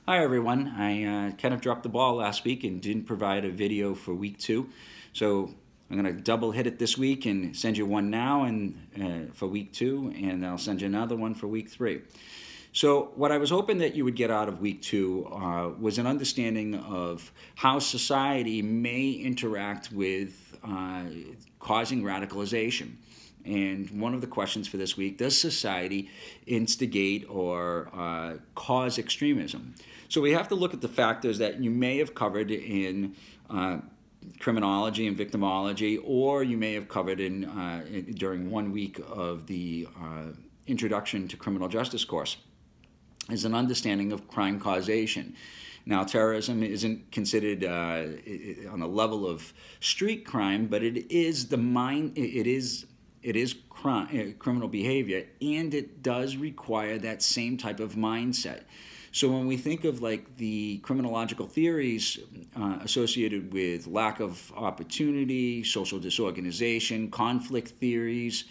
Hi everyone. I kind of dropped the ball last week and didn't provide a video for week 2. So I'm going to double hit it this week and send you one now and for week 2, and I'll send you another one for week 3. So what I was hoping that you would get out of week 2 was an understanding of how society may interact with causing radicalization. And one of the questions for this week: does society instigate or cause extremism? So we have to look at the factors that you may have covered in criminology and victimology, or you may have covered during 1 week of the Introduction to Criminal Justice course, is an understanding of crime causation. Now, terrorism isn't considered on the level of street crime, but it is crime, criminal behavior, and it does require that same type of mindset. So when we think of like the criminological theories associated with lack of opportunity, social disorganization, conflict theories,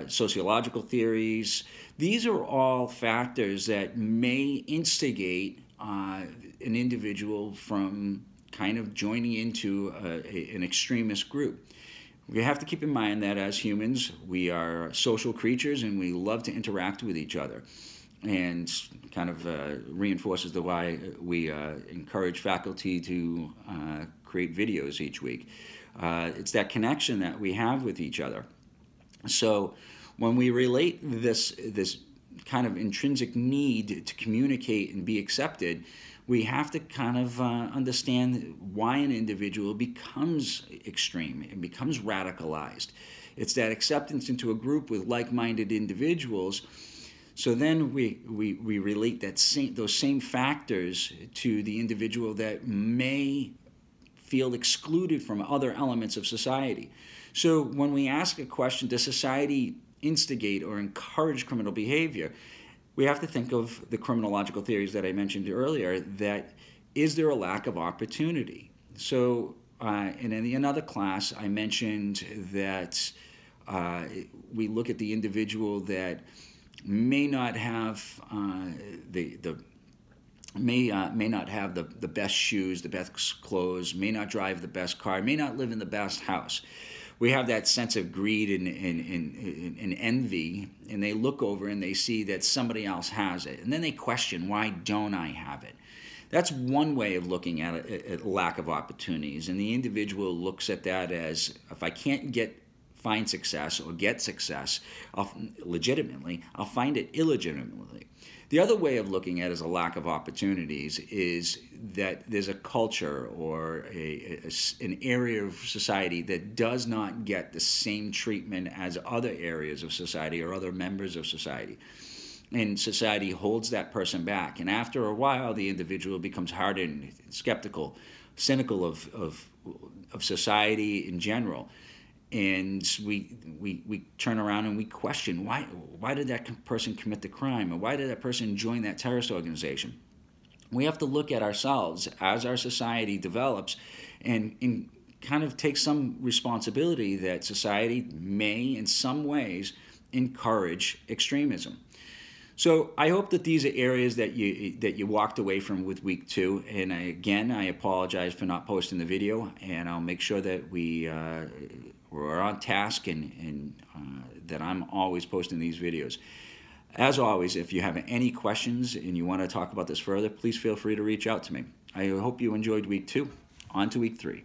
sociological theories, these are all factors that may instigate an individual from kind of joining into an extremist group. We have to keep in mind that as humans, we are social creatures and we love to interact with each other. And kind of reinforces the why we encourage faculty to create videos each week. It's that connection that we have with each other. So when we relate this kind of intrinsic need to communicate and be accepted, we have to kind of understand why an individual becomes extreme and becomes radicalized. It's that acceptance into a group with like-minded individuals. So then we relate those same factors to the individual that may feel excluded from other elements of society. So when we ask a question, does society instigate or encourage criminal behavior, we have to think of the criminological theories that I mentioned earlier, that is there a lack of opportunity? So in another class, I mentioned that we look at the individual that may not have may not have the best shoes, the best clothes, may not drive the best car, may not live in the best house. We have that sense of greed and envy, and they look over and they see that somebody else has it, and then they question, why don't I have it? That's one way of looking at it, at lack of opportunities, and the individual looks at that as, if I can't find success or get success legitimately, I'll find it illegitimately. The other way of looking at it as a lack of opportunities is that there's a culture or an area of society that does not get the same treatment as other areas of society or other members of society. And society holds that person back. And after a while, the individual becomes hardened, skeptical, cynical of society in general. And we turn around and we question, why did that person commit the crime, or why did that person join that terrorist organization? We have to look at ourselves as our society develops and kind of take some responsibility that society may, in some ways, encourage extremism. So I hope that these are areas that you walked away from with week 2. And I apologize for not posting the video, and I'll make sure that we're on task and that I'm always posting these videos. As always, if you have any questions and you want to talk about this further, please feel free to reach out to me. I hope you enjoyed week 2. On to week 3.